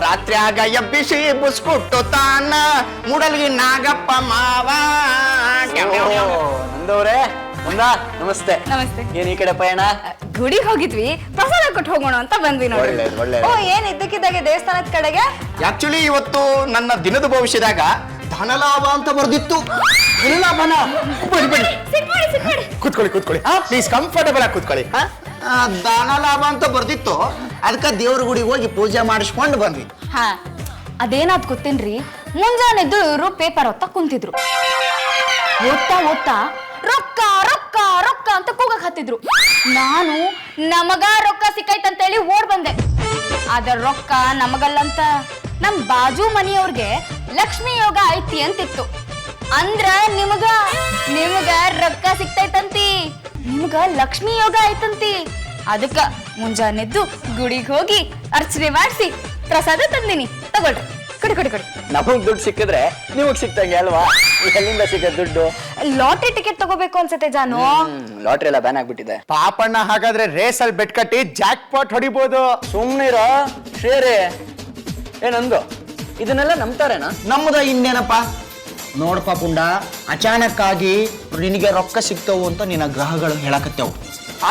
ರಾತ್ರಿಯಾಗ ಎಬ್ಬಿಸಿ ಬುಸ್ಕೊಟ್ಟು ತಾನ ಮೂಡಲ್ಗಿ ನಾಗಪ್ಪ ಮಾವ. ನಂದವ್ರೆ ನಮಸ್ತೆ. ನಮಸ್ತೆ. ಏನ್ ಈ ಕಡೆ ಪಯಣ? ಗುಡಿ ಹೋಗಿದ್ವಿ, ಪ್ರಸಾದ ಕೊಟ್ಟು ಹೋಗೋಣ ಅಂತ ಬಂದ್ವಿ ನೋಡಿ. ಒಳ್ಳೆ. ಏನ್ ಇದ್ದಕ್ಕಿದ್ದಾಗೆ ದೇವಸ್ಥಾನದ ಕಡೆಗೆ? ಆಕ್ಚುಲಿ ಇವತ್ತು ನನ್ನ ದಿನದ ಭವಿಷ್ಯದಾಗ ಧನಲಾಭ ಅಂತ ಬರ್ದಿತ್ತು. ಧನಲಾಭನ ಬನ್ನಿ ಕೂತ್ಕೊಳ್ಳಿ ಪ್ಲೀಸ್ ಕಂಫರ್ಟಬಲ್ ಆಗಿ ಕೂತ್ಕೊಳ್ಳಿ. ಧನಲಾಭ ಅಂತ ಬರ್ದಿತ್ತು, ಅದಕ್ಕೆ ದೇವ್ರ ಗುಡಿಗೆ ಹೋಗಿ ಪೂಜೆ ಮಾಡಿಸ್ಕೊಂಡು ಬಂದ್ವಿ. ಹಾ, ಅದೇನಾದ್ ಗೊತ್ತೇನ್ರಿ, ಮುಂಜಾನೆದ್ದು ಇವರು ಪೇಪರ್ ಓದ್ತಾ ಕುಂತಿದ್ರು. ಓದ್ತಾ ರೊಕ್ಕ ರೊಕ್ಕ ರೊಕ್ಕ ಅಂತ ಕೂಗಕ್ ಹತ್ತಿದ್ರು. ನಾನು ನಮಗ ರೊಕ್ಕ ಸಿಕ್ಕೈತಂತೇಳಿ ಓಡ್ ಬಂದೆ. ಅದ ರೊಕ್ಕ ನಮಗಲ್ಲಂತ ನಮ್ ಬಾಜು ಮನಿಯವ್ರಿಗೆ ಲಕ್ಷ್ಮಿ ಯೋಗ ಐತಿ ಅಂತಿತ್ತು. ಅಂದ್ರ ನಿಮಗ ರೊಕ್ಕ ಸಿಕ್ತೈತಂತಿ, ನಿಮಗ ಲಕ್ಷ್ಮಿ ಯೋಗ ಐತಂತಿ. ಅದಕ್ಕ ಮುಂಜಾನೆದ್ದು ಗುಡಿಗೆ ಹೋಗಿ ಅರ್ಚನೆ ಮಾಡಿಸಿ ಪ್ರಸಾದ ತಂದಿನಿ, ತಗೊಳ್ರಿ. ಕಡಿ. ನಮಗ್ ದುಡ್ಡು ಸಿಕ್ಕಿದ್ರೆ ನಿಮಗ್ ಸಿಕ್ತಂಗೆ ಅಲ್ವಾ? ಎಲ್ಲಿಂದ ಸಿಕ್ಕ ದುಡ್ಡು? ಲಾಟ್ರಿ ಟಿಕೆಟ್ ತಗೋಬೇಕು ಅನ್ಸತ್ತೆ ಜಾನು. ಲಾಟ್ರಿ ಎಲ್ಲ ಬ್ಯಾನ್ ಆಗ್ಬಿಟ್ಟಿದೆ. ಪಾಪಣ್ಣ ಹಾಗಾದ್ರೆ ರೇಸ್ ಅಲ್ಲಿ ಬೆಟ್ ಕಟ್ಟಿ ಜಾಕ್ ಪಾಟ್ ಹೊಡಿಬಹುದು. ಸುಮ್ನಿರೋ ಶ್ರೇರೆ. ಏನಂದು ಇದನ್ನೆಲ್ಲ ನಂಬ್ತಾರೇನಾ? ನಮ್ಮದ ಇನ್ನೇನಪ್ಪ ನೋಡಪ್ಪ ಪುಂಡ, ಅಚಾನಕ್ ಆಗಿ ನಿನಗೆ ರೊಕ್ಕ ಸಿಗ್ತಾವು ಅಂತ ನಿನ್ನ ಗ್ರಹಗಳು ಹೇಳಕತ್ತೇವು,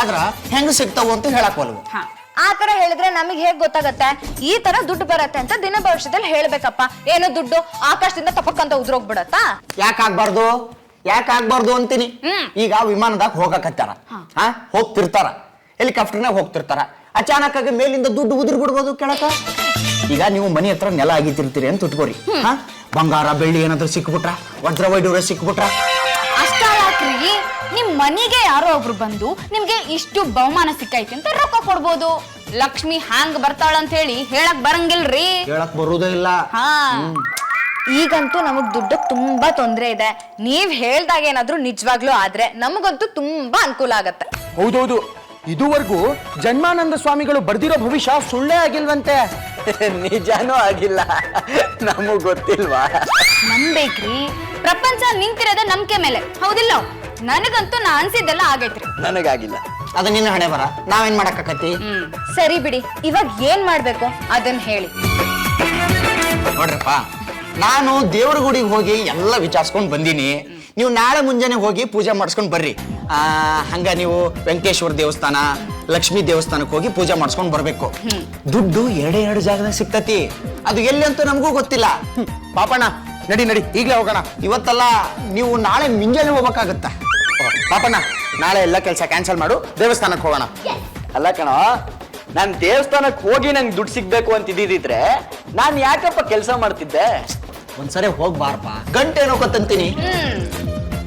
ಆದ್ರ ಹೆಂಗ ಸಿಗ್ತಾವು ಅಂತ ಹೇಳಕ್ವಲ್ವು. ಆ ತರ ಹೇಳಿದ್ರೆ ನಮಗೆ ಹೇಗ್ ಗೊತ್ತಾಗತ್ತೆ ಈ ತರ ದುಡ್ಡು ಬರತ್ತೆ ಅಂತ? ದಿನ ಭವಿಷ್ಯದಲ್ಲಿ ಹೇಳ್ಬೇಕಪ್ಪ. ಏನೋ ದುಡ್ಡು ಆಕಾಶದಿಂದ ತಪಕ್ಕಂತ ಉದ್ರೋಗ್ಬಿಡತ್ತಾ? ಯಾಕಾಗ್ಬಾರ್ದು ಅಂತೀನಿ. ಈಗ ವಿಮಾನದಾಗ ಹೋಗಕತ್ತಾರ, ಹೋಗ್ತಿರ್ತಾರ, ಹೆಲಿಕಾಪ್ಟರ್ನಾಗ ಹೋಗ್ತಿರ್ತಾರ, ಅಚಾನಕ್ ಆಗಿ ಮೇಲಿಂದ ದುಡ್ಡು ಉದುರ್ ಬಿಡ್ಬೋದು ಕೆಳಕ. ಈಗ ನೀವು ಮನೆ ಹತ್ರ ನೆಲ ಆಗಿತಿರ್ತೀರಿ ಅಂತ ಇಟ್ಕೋರಿ. ಬಂಗಾರ ಬೆಳ್ಳಿ ಏನಾದ್ರು ಸಿಕ್ಬಿಟ್ರ, ವಜ್ರ ವೈಡೂರ ಸಿಕ್ಬಿಟ್ರ, ಅಷ್ಟ ಯಾಕ್ರಿ, ನಿಮ್ ಮನೆಗೆ ಯಾರೋ ಒಬ್ರು ಬಂದು ನಿಮ್ಗೆ ಇಷ್ಟು ಬಹುಮಾನ ಸಿಕ್ಕೈತಿ ಅಂತ ರೊಕ್ಕ ಕೊಡ್ಬೋದು. ಲಕ್ಷ್ಮಿ ಹ್ಯಾಂಗ್ ಬರ್ತಾಳ ಅಂತ ಹೇಳಿ ಹೇಳಕ್ ಬರಂಗಿಲ್ರಿ. ಹೇಳಕ್ ಬರುವುದೇ ಇಲ್ಲ. ಈಗಂತೂ ನಮಗ್ ದುಡ್ಡು ತುಂಬಾ ತೊಂದ್ರೆ ಇದೆ. ನೀವ್ ಹೇಳ್ದಾಗ ಏನಾದ್ರು ನಿಜವಾಗ್ಲೂ ಆದ್ರೆ ನಮಗಂತೂ ತುಂಬಾ ಅನುಕೂಲ ಆಗತ್ತೆ. ಹೌದೌದು, ಇದುವರೆಗೂ ಜನ್ಮಾನಂದ ಸ್ವಾಮಿಗಳು ಬರ್ದಿರೋ ಭವಿಷ್ಯ ಸುಳ್ಳೇ ಆಗಿಲ್ವಂತೆ. ನಿಜಾನೂ ಆಗಿಲ್ಲ, ನಮಗ್ ಗೊತ್ತಿಲ್ವಾ? ನಂಬೇಕ್ರಿ, ಪ್ರಪಂಚ ನಿಂತಿರೋದ ನಂಬಿಕೆ ಮೇಲೆ, ಹೌದಿಲ್ಲ? ನನಗಂತೂ ನಾ ಅನ್ಸಿದ್ದೆಲ್ಲ ಆಗೈತ್ರಿ. ನನಗಾಗಿಲ್ಲ. ಅದು ನಿನ್ನ ಹಣೆ ಬರ, ನಾವೇನ್ ಮಾಡಕತ್ತಿ? ಸರಿ ಬಿಡಿ, ಇವಾಗ ಏನ್ ಮಾಡ್ಬೇಕು ಅದನ್ನ ಹೇಳಿ. ನೋಡ್ರಪ್ಪ, ನಾನು ದೇವ್ರ ಗುಡಿಗೆ ಹೋಗಿ ಎಲ್ಲ ವಿಚಾರಿಸ್ಕೊಂಡ್ ಬಂದೀನಿ. ನೀವು ನಾಳೆ ಮುಂಜಾನೆ ಹೋಗಿ ಪೂಜೆ ಮಾಡಿಸ್ಕೊಂಡ್ ಬರ್ರಿ. ಹಂಗ ನೀವು ವೆಂಕಟೇಶ್ವರ ದೇವಸ್ಥಾನ, ಲಕ್ಷ್ಮೀ ದೇವಸ್ಥಾನಕ್ಕೆ ಹೋಗಿ ಪೂಜೆ ಮಾಡಿಸ್ಕೊಂಡ್ ಬರ್ಬೇಕು. ದುಡ್ಡು ಎರಡು ಜಾಗದಾಗ ಸಿಕ್ತತಿ, ಅದು ಎಲ್ಲಿ ಅಂತ ನಮಗೂ ಗೊತ್ತಿಲ್ಲ. ಪಾಪಣ್ಣ ನಡಿ ಈಗ್ಲೇ ಹೋಗೋಣ. ಇವತ್ತಲ್ಲ, ನೀವು ನಾಳೆ ಮುಂಜಾನೆ ಹೋಗ್ಬೇಕಾಗತ್ತ. ಪಾಪಣ್ಣ, ನಾಳೆ ಎಲ್ಲ ಕೆಲಸ ಕ್ಯಾನ್ಸಲ್ ಮಾಡು, ದೇವಸ್ಥಾನಕ್ಕೆ ಹೋಗೋಣ. ಅಲ್ಲ ಕಣೋ, ನಾನ್ ದೇವಸ್ಥಾನಕ್ಕೆ ಹೋಗಿ ನಂಗೆ ದುಡ್ಡು ಸಿಗ್ಬೇಕು ಅಂತ ಇದ್ದಿದ್ರೆ ನಾನ್ ಯಾಕಪ್ಪ ಕೆಲಸ ಮಾಡ್ತಿದ್ದೆ? ಒಂದ್ಸರಿ ಹೋಗ್ಬಾರಪ್ಪ, ಗಂಟೆ ನೋಕಂತೀನಿ.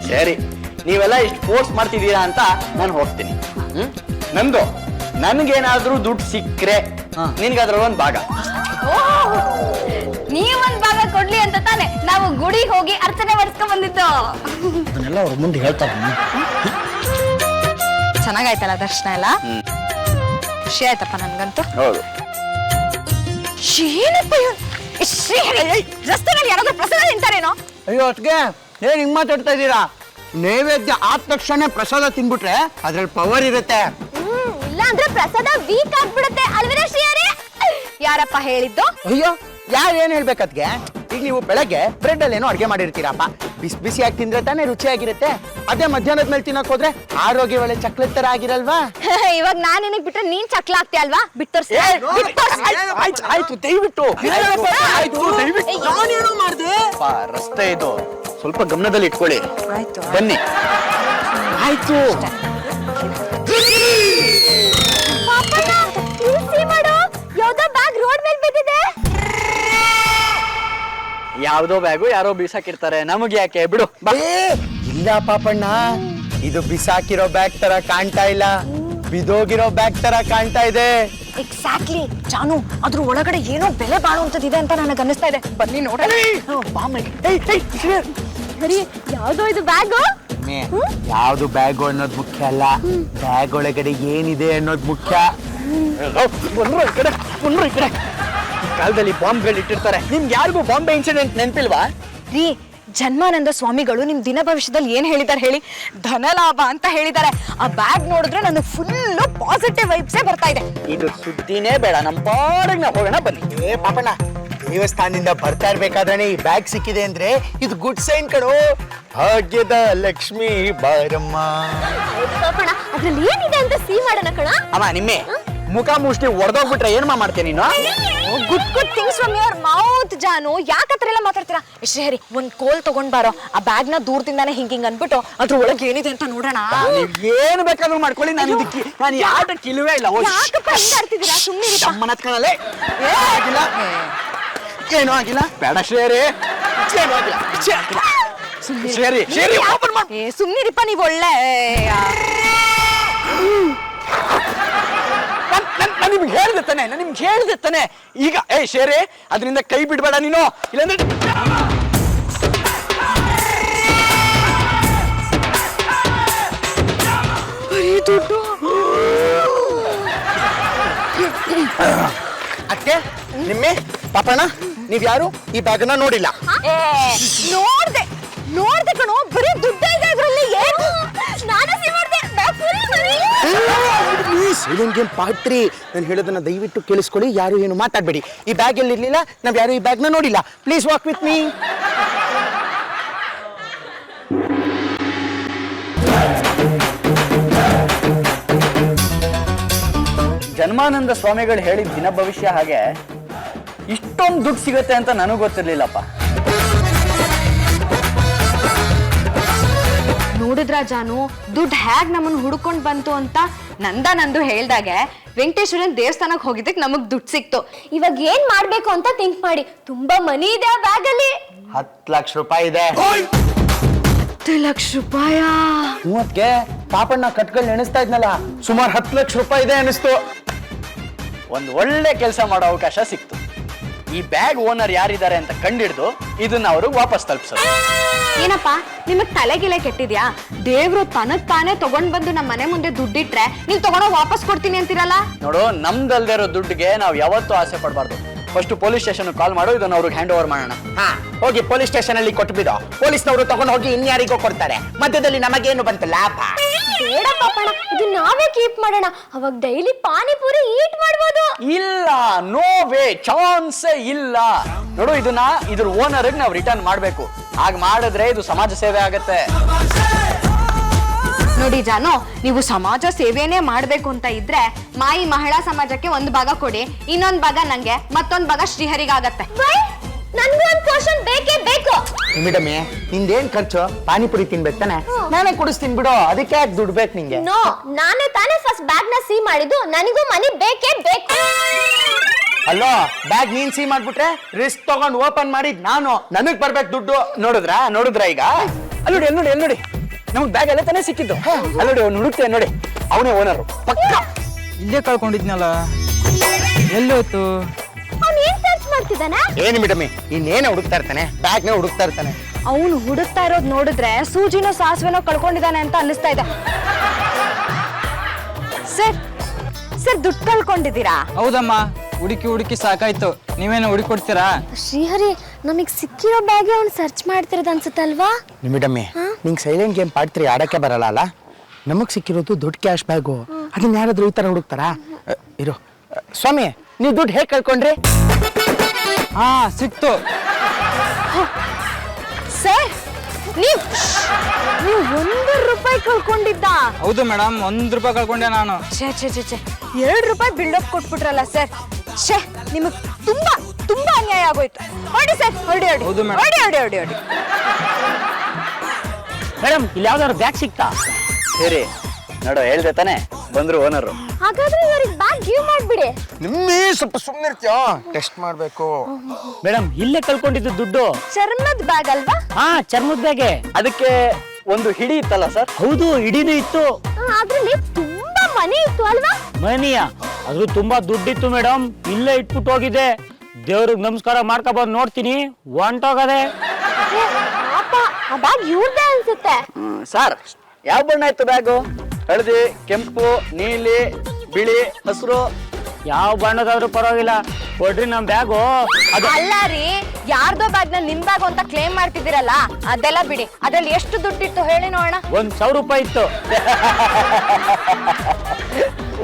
ಸರಿ, ನೀವೆಲ್ಲ ಇಷ್ಟು ಫೋರ್ಸ್ ಮಾಡ್ತಿದ್ದೀರಾ ಅಂತ ನಾನು ಹೋಗ್ತೀನಿ. ನಂದು ನನ್ಗೇನಾದ್ರೂ ದುಡ್ಡು ಸಿಕ್ಕ್ರೆ ನಿನ್ಗಾದ್ರಲ್ಲಿ ಒಂದ್ ಭಾಗ. ನೀವೊಂದ್ ಭಾಗ ಕೊಡ್ಲಿ ಅಂತ ತಾನೆ ನಾವು ಗುಡಿಗೆ ಹೋಗಿ ಅರ್ಚನೆ ಮಾಡಿಸ್ಕೊಂಡ್ ಬಂದಿದ್ದು. ಅದನ್ನೆಲ್ಲ ಅವ್ರ ಮುಂದೆ ಹೇಳ್ತಾರೆ. ಚೆನ್ನಾಗಾಯ್ತಲ್ಲ ದರ್ಶನ ಎಲ್ಲ? ಖುಷಿ ಆಯ್ತಪ್ಪ ನನ್ಗಂತೂ. ಹೌದು. ಏನಪ್ಪ ರಸ್ತೆನಲ್ಲಿ ಯಾರಾದ್ರೂ ಪ್ರಸಾದ ತಿಂತಾರೇನೋ? ಅಯ್ಯೋ ಅಟ್ಗೆ, ಏನ್ ಹಿಂಗ್ ಮಾತಾಡ್ತಾ ಇದ್ದೀರಾ? ನೈವೇದ್ಯ ಆದ ತಕ್ಷಣ ಪ್ರಸಾದ ತಿನ್ಬಿಟ್ರೆ ಅದ್ರಲ್ಲಿ ಪವರ್ ಇರುತ್ತೆ. ಇಲ್ಲ ಅಂದ್ರೆ ಪ್ರಸಾದ ವೀಕ್ ಆಗ್ಬಿಡುತ್ತೆ ಅಲ್ವೇನಾ ಶ್ರೀಯರೇ? ಯಾರಪ್ಪ ಹೇಳಿದ್ದು? ಅಯ್ಯೋ, ಯಾರು ಏನ್ ಹೇಳ್ಬೇಕದ್ಗೆ? ಈಗ ನೀವು ಬೆಳಗ್ಗೆ ಬ್ರೆಡ್ ಅಲ್ಲಿ ಏನೋ ಅಡ್ಗೆ ಮಾಡಿರ್ತೀರಪ್ಪ, ಬಿಸಿಯಾಗಿ ತಿಂದ್ರೆ ತಾನೇ ರುಚಿಯಾಗಿರುತ್ತೆ. ಅದೇ ಮಧ್ಯಾಹ್ನದ ಮೇಲೆ ತಿನ್ನಕ್ ಹೋದ್ರೆ ಆರೋಗ್ಯ ಒಳ್ಳೆ ಚಕ್ಲೆಟ್ ತರ ಆಗಿರಲ್ವಾ? ಇವಾಗ ನಾನ್ ನಿನಗ್ ಬಿಟ್ರೆ ನೀನ್ ಚಕ್ಲ ಆಗ್ತೀಯ ಅಲ್ವಾ? ಬಿಟ್ಟೋರ್ಸಿ. ಆಯ್ತು, ದಯವಿಟ್ಟು ರಸ್ತೆ ಇದು, ಸ್ವಲ್ಪ ಗಮನದಲ್ಲಿ ಇಟ್ಕೊಳ್ಳಿ. ಬನ್ನಿ. ಆಯ್ತು. ಯಾವ್ದೋ ಬ್ಯಾಗ್ ರೋಡ್ ಮೇಲೆ ಬಿದ್ದಿದೆ. ಯಾವ್ದೋ ಬ್ಯಾಗು ಯಾರೋ ಬೀಸಾಕಿರ್ತಾರೆ, ನಮಗೆ ಯಾಕೆ ಬಿಡು. ಇಲ್ಲ ಪಾಪಣ್ಣ, ಇದು ಬಿಸಾಕಿರೋ ಬ್ಯಾಗ್ ತರ ಕಾಣ್ತಾ ಇಲ್ಲ, ಬಿದೋಗಿರೋ ಬ್ಯಾಗ್ ತರ ಕಾಣ್ತಾ ಇದೆ. ಎಕ್ಸಾಕ್ಟ್ಲಿ ಜಾನು, ಅದ್ರ ಒಳಗಡೆ ಏನೋ ಬೆಲೆ ಬಾಳುವಂತದಿದೆ ಅಂತ ನನಗೆ ಅನ್ನಿಸ್ತಾ ಇದೆ. ಬನ್ನಿ ನೋಡೋಣ. ಯಾವ್ದೋ ಇದು ಬ್ಯಾಗು? ಯಾವ್ದು ಬ್ಯಾಗು ಅನ್ನೋದು ಮುಖ್ಯ ಅಲ್ಲ, ಬ್ಯಾಗ್ ಒಳಗಡೆ ಏನಿದೆ ಅನ್ನೋದು ಮುಖ್ಯ. ಈ ಕಡೆ ಕಾಲದಲ್ಲಿ ಬಾಂಬ್ಗಳು ಇಟ್ಟಿರ್ತಾರೆ. ನಿಮ್ಗೆ ಯಾರಿಗೂ ಬಾಂಬೆ ಇನ್ಸಿಡೆಂಟ್ ನೆನಪಿಲ್ವಾ? ರೀ, ಜನ್ಮಾನಂದ ಸ್ವಾಮಿಗಳು ನಿಮ್ ದಿನ ಭವಿಷ್ಯದಲ್ಲಿ ಏನ್ ಹೇಳಿದಾರೆ ಹೇಳಿ? ಧನಲಾಭ ಅಂತ ಹೇಳಿದ್ದಾರೆ. ಆ ಬ್ಯಾಗ್ ನೋಡಿದ್ರೆ ನನಗೆ ಫುಲ್ ಪಾಸಿಟಿವ್ ವೈಬ್ಸೇ ಬರ್ತಾ ಇದೆ. ಇದು ಸುದ್ದಿನೇ ಬೇಡ, ನಮ್ಮ ಪಾಡಿಗೆ ನಾವು ಹೋಗೋಣ. ಬನ್ನಿ. ಪಾಪಣ್ಣ, ದೇವಸ್ಥಾನದಿಂದ ಬರ್ತಾ ಇರ್ಬೇಕಾದ್ರೆ ಈ ಬ್ಯಾಗ್ ಸಿಕ್ಕಿದೆ ಅಂದ್ರೆ ಇದು ಗುಡ್ ಸೈನ್ ಕಣೋ. ಭಾಗ್ಯದ ಲಕ್ಷ್ಮಿ ಬಾರಮ್ಮ. ಪಾಪಣ ಅದ್ರಲ್ಲಿ ಏನಿದೆ ಅಂತ ಸಿಹಿ ಮಾಡೋಣ ಕಣ. ಅಮ್ಮ ನಿಮ್ಮೆ ಮುಖ ಮುಷ್ಟಿ ಒಡೆದೋಗ್ಬಿಟ್ರೆ ಏನ್ಮಾ ಮಾಡ್ತೀಯ ನೀನು? Good good things from your mouth ಜಾನು. ಯಾಕತ್ರ ಎಲ್ಲ ಮಾತಾಡ್ತೀರಾ? ಶ್ರೀಹರಿ ಒಂದ್ ಕೋಲ್ ತಗೊಂಡ್ ಬಾರೋ. ಆ ಬ್ಯಾಗ್ ನ ದೂರದಿಂದಾನೆ ಹಿಂಗಿಂಗ್ ಅನ್ಬಿಟ್ಟು ಅದ್ರ ಒಳಗೆ ಏನಿದೆ ಅಂತ ನೋಡೋಣ. ಏನ್ ಬೇಕಾದ್ರೂ ಮಾಡ್ಕೊಳ್ಳಿ, ನಾನು ಇದಕ್ಕೆ ನಾನು ಯಾಟ ಕಿಲುವೇ ಇಲ್ಲ. ಯಾಕಪ್ಪ ಹಿಂಗ್ ಆಡ್ತಿದ್ದೀರಾ? ಸುಮ್ಮನೆ ಅಮ್ಮನ ಹತ್ಕೊಳ್ಳಲೆ ಆಗಿಲ್ಲ, ಏನೂ ಆಗಿಲ್ಲ. ಬೇಡ ಶ್ರೇಯರಿ, ಏನೂ ಆಗಿಲ್ಲ. ಶ್ರೇಯರಿ ಶ್ರೇಯರಿ ಓಪನ್ ಮಾಡಿ. ಸುಮ್ನಿರಿಪ್ಪ ನೀವು ಒಳ್ಳೆ. ನಾನು ನಿಮ್ಗೆ ಹೇಳ್ದೆ ತಾನೆ ಈಗ. ಶೇರೆ ಅದರಿಂದ ಕೈ ಬಿಡ್ಬೇಡ ನೀನು, ಇಲ್ಲಾಂದ್ರೆ ದುಡ್ಡು. ಅಕ್ಕೆ ನಿಮ್ಮೆ ಪಾಪಣ್ಣ ನೀವ್ ಯಾರು ಈ ಬ್ಯಾಗನ್ನ ನೋಡಿಲ್ಲ? ನೋಡ್ದೆ ಕಣೋ, ಬರೀ ದುಡ್ಡ ಇದೆ ಅದ್ರಲ್ಲಿ. ಏನು ನಾನು ಸೈಲೆಂಟ್ ಗೇಮ್ ಪಾಟ್ರಿ. ನಾನು ಹೇಳೋದನ್ನ ದಯವಿಟ್ಟು ಕೇಳಿಸ್ಕೊಳ್ಳಿ, ಯಾರು ಏನು ಮಾತಾಡ್ಬೇಡಿ. ಈ ಬ್ಯಾಗ್ ಎಲ್ಲಿ ಇರ್ಲಿಲ್ಲ, ನಾವ್ ಯಾರು ಈ ಬ್ಯಾಗ್ನ ನೋಡಿಲ್ಲ. Please walk with me. Janmananda ಸ್ವಾಮಿಗಳು ಹೇಳಿದ ದಿನ ಭವಿಷ್ಯ ಹಾಗೆ ಇಷ್ಟೊಂದು ದುಡ್ಡು ಸಿಗುತ್ತೆ ಅಂತ ನನಗೆ ಗೊತ್ತಿರ್ಲಿಲ್ಲಪ್ಪ. ನೋಡಿದ್ರ ಜಾನು, ದುಡ್ಡು ಹ್ಯಾಗ್ ನಮ್ಮನ್ನ ಹುಡ್ಕೊಂಡ್ ಬಂತು ಅಂತ ನಂದು ಹೇಳ್ದಾಗೆ ವೆಂಕಟೇಶ್ವರನ್ ದೇವಸ್ಥಾನಕ್ಕೆ ಹೋಗಿದ್ದಕ್ಕೆ ನಮಗ್ ದುಡ್ಡು ಸಿಕ್ತು. ಇವಾಗ ಏನ್ ಮಾಡ್ಬೇಕು ಅಂತ ಥಿಂಕ್ ಮಾಡಿ. ತುಂಬಾ ಮನಿ ಇದೆ ಆ ಬ್ಯಾಗ್ ಅಲ್ಲಿ. 10 ಲಕ್ಷ ರೂಪಾಯಿ ಇದೆ. 10 ಲಕ್ಷ ರೂಪಾಯ? ಮೂವತ್ಗೆ ಪಾಪಣ್ಣ ಕಟ್ಗಳು ನೆನೆಸ್ತಾ ಇದ್ನಲ್ಲ, ಸುಮಾರು 10 ಲಕ್ಷ ರೂಪಾಯಿ ಇದೆ ಅನಿಸ್ತು. ಒಂದು ಒಳ್ಳೆ ಕೆಲಸ ಮಾಡೋ ಅವಕಾಶ ಸಿಕ್ತು. ಈ ಬ್ಯಾಗ್ ಓನರ್ ಯಾರಿದ್ದಾರೆ ಅಂತ ಕಂಡಿಡ್ದು ಇದನ್ನ ಅವ್ರಿಗೆ ವಾಪಸ್ ತಲುಪಿಸೋದು. ಏನಪ್ಪಾ ನಿಮಗ್ ತಲೆಗಿಲೆ ಕೆಟ್ಟಿದ್ಯಾ? ದೇವ್ರು ತನಗ್ ತಾನೇ ತಗೊಂಡ್ ಬಂದು ನಮ್ಮ ಮನೆ ಮುಂದೆ ದುಡ್ಡಿಟ್ರೆ ನೀವ್ ತಗೊಂಡೋ ವಾಪಸ್ ಕೊಡ್ತೀನಿ ಅಂತೀರಲ್ಲ? ನೋಡು, ನಮ್ದಲ್ದೇ ಇರೋ ದುಡ್ಡಿಗೆ ನಾವು ಯಾವತ್ತೂ ಆಸೆ ಪಡಬಾರ್ದು. ಫಸ್ಟ್ ಪೊಲೀಸ್ ಸ್ಟೇಷನ್ ಕಾಲ್ ಮಾಡು, ಇದನ್ನ ಅವ್ರಿಗೆ ಹ್ಯಾಂಡ್ ಓವರ್ ಮಾಡೋಣ. ಹಾ, ಹೋಗಿ ಪೊಲೀಸ್ ಸ್ಟೇಷನ್ ಅಲ್ಲಿ ಕೊಟ್ಟು ಬಿಡು. ಪೊಲೀಸ್ನವರು ತಗೊಂಡು ಹೋಗಿ ಇನ್ಯಾರಿಗೋ ಕೊಡ್ತಾರೆ. ಮಧ್ಯದಲ್ಲಿ ನಮಗೇನು ಬಂತು ಲಾಭ? ಬೇಡ ಪಾಪಣ, ಇದು ನಾವೇ ಕೀಪ್ ಮಾಡೋಣ. ಅವಾಗ ಡೈಲಿ ಪಾನಿಪುರಿ ಈಟ್ ಮಾಡ್ಬೋದು. ಇಲ್ಲ, ನೋ ವೇ, ಚಾನ್ಸೇ ಇಲ್ಲ. ನೋಡು, ಇದನ್ನ ಇದ್ರ ಓನರ್ಗೆ ನಾವು ರಿಟರ್ನ್ ಮಾಡ್ಬೇಕು. ಹಾಗೆ ಮಾಡಿದ್ರೆ ಇದು ಸಮಾಜ ಸೇವೆ ಆಗತ್ತೆ. ನೋಡಿ ಜಾನು, ನೀವು ಸಮಾಜ ಸೇವೆನೇ ಮಾಡ್ಬೇಕು ಅಂತ ಇದ್ರೆ ಮಾಯಿ ಮಹಿಳಾ ಸಮಾಜಕ್ಕೆ 1 ಭಾಗ ಕೊಡಿ, ಇನ್ನೊಂದ್ ಭಾಗ ನಂಗೆ, ಮತ್ತೊಂದ್ ಭಾಗ ಶ್ರೀಹರಿಗಾಗತ್ತೆ. ನನ್ಗೂ ಒಂದು ಪೋರ್ಷನ್ ಬೇಕೇ ಬೇಕು. ಮೇಡಮೇ, ನಿಂದೇನ್ ಖರ್ಚು? ಪಾನಿಪುರಿ ತಿನ್ಬೇಕು ತಾನೆ, ನಾನೇ ಕುಡಿಸ್ತೀನಿ ಬಿಡು. ಅದಕ್ಕೆ ಯಾಕೆ ದುಡ್ಡು ಬೇಕು ನಿಂಗೆ? ನೋ, ನಾನೇ ತಾನೇ ಫಸ್ಟ್ ಬ್ಯಾಗ್ ನ ಸಿ ಮಾಡಿದ್ದು. ನನಗೂ ಮನಿ ಬೇಕೇ ಬೇಕು. ಅಲ್ಲೋ, ಬ್ಯಾಗ್ ನೀನ್ ಸಿ ಮಾಡ್ಬಿಟ್ರೆ ರಿಸ್ಕ್ ತಗೊಂಡ್ ಓಪನ್ ಮಾಡಿದ್ ನಾನು, ನನಗ್ ಬರ್ಬೇಕು ದುಡ್ಡು. ನೋಡಿದ್ರ ಈಗ? ಅಲ್ಲಿ ನೋಡಿ ನಮಗ್ ಬ್ಯಾಗ್ ಎಲ್ಲ ತಾನೇ ಸಿಕ್ಕಿದ್ದು. ಅಲ್ಲಿ ಅವ್ನು ಹುಡುಕ್ತೇ ನೋಡಿ, ಅವನೇ ಓನರು ಪಕ್ಕ. ಇಲ್ಲೇ ಕಳ್ಕೊಂಡಿದ್ನಲ್ಲ, ಎಲ್ಲೋಯ್ತು? ಅವ್ನು ಏನ್ ಸರ್ಚ್ ಮಾಡ್ತಿದ್ದಾನೆ? ಏನು ಮೇಡಮೇ, ಇನ್ನೇನ ಹುಡುಕ್ತಾ ಇರ್ತಾನೆ, ಬ್ಯಾಗ್ನೇ ಹುಡುಕ್ತಾ ಇರ್ತಾನೆ. ಅವನು ಹುಡುಕ್ತಾ ಇರೋದ್ ನೋಡಿದ್ರೆ ಸೂಜಿನೋ ಸಾಸಿವೆನೋ ಕಳ್ಕೊಂಡಿದ್ದಾನೆ ಅಂತ ಅನ್ನಿಸ್ತಾ ಇದೆ. ಸರ್ ದುಡ್ಡು ಕಳ್ಕೊಂಡಿದ್ದೀರಾ? ಹೌದಮ್ಮ, ಹುಡುಕಿ ಸಾಕಾಯ್ತು. ನೀವೇನು ಹುಡುಕೊಡ್ತೀರಾ? ಶ್ರೀಹರಿ, ನಮಗ್ ಸಿಕ್ಕಿರೋ ಬ್ಯಾಗ್ ಅವ್ನು ಸರ್ಚ್ ಮಾಡ್ತಿರೋದು ಅನ್ಸುತ್ತಲ್ವಾ? ಮೇಡಮೇ, ನಿಂಗೆ ಸೈಲೆಂಟ್ ಗೇಮ್ ಪಾಡ್ತೀರಿ ಆಡಕ್ಕೆ ಬರಲ್ಲ ಅಲ್ಲ? ನಮಗ್ ಸಿಕ್ಕಿರೋದು ದೊಡ್ಡ ಕ್ಯಾಶ್ ಬ್ಯಾಗು. ಅದನ್ನ ಯಾರಾದ್ರೂ ಈ ತರ ಹುಡುಕ್ತಾರಾ? ಇರೋ ಸ್ವಾಮಿ, ನೀವು ದುಡ್ಡು ಹೇಗೆ ಕಳ್ಕೊಂಡ್ರಿ? ಹಾ, ಸಿಕ್ತು. ಸರ್, ನೀವು 1 ರೂಪಾಯಿ ಕಳ್ಕೊಂಡಿದ್ದ? ಹೌದು ಮೇಡಮ್, 1 ರೂಪಾಯಿ ಕಳ್ಕೊಂಡೆ ನಾನು. ಛೇ 2 ರೂಪಾಯಿ ಬಿಲ್ಡಪ್ ಕೊಟ್ಬಿಟ್ರಲ್ಲ ಸರ್. ನಿಮಗ್ ತುಂಬಾ ಅನ್ಯಾಯ ಆಗೋಯ್ತು. ಹೊಡಿ ಸರ್, ಹೊಡಿ. ಹೌದು ಮೇಡಮ್. ಹೊಡಿ. ಮೇಡಮ್, ಇಲ್ಲಿ ಯಾವ್ದಾದ್ರು ಬ್ಯಾಗ್ ಸಿಕ್ತಾ? ಸರಿ, ನೋಡು, ಹೇಳ್ದೆ ತಾನೆ, ಬಂದ್ರು ಓನರು. ಹಾಗಾದ್ರೆ ಇವ್ರಿಗೆ ಬ್ಯಾಗ್ ಗಿವ್ ಮಾಡ್ಬಿಡಿ. ನಿಮ್ಮೇ ಸ್ವಲ್ಪ ಸುಮ್ಮನೆ ಇರ್ತೀಯೋ? ಟೆಸ್ಟ್ ಮಾಡ್ಬೇಕು. ಮೇಡಮ್, ಇಲ್ಲೇ ಕಳ್ಕೊಂಡಿದ್ದು ದುಡ್ಡು. ಚರ್ಮದ ಬ್ಯಾಗ್ ಅಲ್ವಾ? ಹಾ, ಚರ್ಮದ ಬ್ಯಾಗೆ. ಅದಕ್ಕೆ ಒಂದು ಹಿಡಿ ಇತ್ತಲ್ಲ ಸರ್? ಹೌದು, ಹಿಡಿನೂ ಇತ್ತು. ಅದ್ರಲ್ಲಿ ತುಂಬಾ ಮನಿ ಇತ್ತು ಅಲ್ವಾ? ಮನಿಯ ಅದು ತುಂಬಾ ದುಡ್ಡಿತ್ತು ಮೇಡಮ್. ಇಲ್ಲೇ ಇಟ್ಬಿಟ್ಟು ಹೋಗಿದೆ. ದೇವ್ರಿಗೆ ನಮಸ್ಕಾರ ಮಾಡ್ಕೊಬಂದು ನೋಡ್ತೀನಿ, ಹೊಂಟೋಗದೆ. ಪಾಪ, ಆ ಬ್ಯಾಗ್ ಇವ್ರದೇ ಅನ್ಸುತ್ತೆ. ಸರ್, ಯಾವ ಬಣ್ಣ ಇತ್ತು ಬ್ಯಾಗು? ಹಳದಿ, ಕೆಂಪು, ನೀಲಿ, ಬಿಳಿ, ಹಸಿರು? ಯಾವ ಬಣ್ಣದಾದ್ರೂ ಪರವಾಗಿಲ್ಲ, ಕೊಡ್ರಿ ನಮ್ ಬ್ಯಾಗು. ಅಲ್ಲ ರೀ, ಯಾರ್ದೋ ಬ್ಯಾಗ್ ನ ನಿಮ್ ಬ್ಯಾಗ್ ಅಂತ ಕ್ಲೇಮ್ ಮಾಡ್ತಿದ್ದೀರಲ್ಲ, ಅದೆಲ್ಲ ಬಿಡಿ. ಅದ್ರಲ್ಲಿ ಎಷ್ಟು ದುಡ್ಡಿತ್ತು ಹೇಳಿ ನೋಡೋಣ. 1,000 ರೂಪಾಯಿ ಇತ್ತು.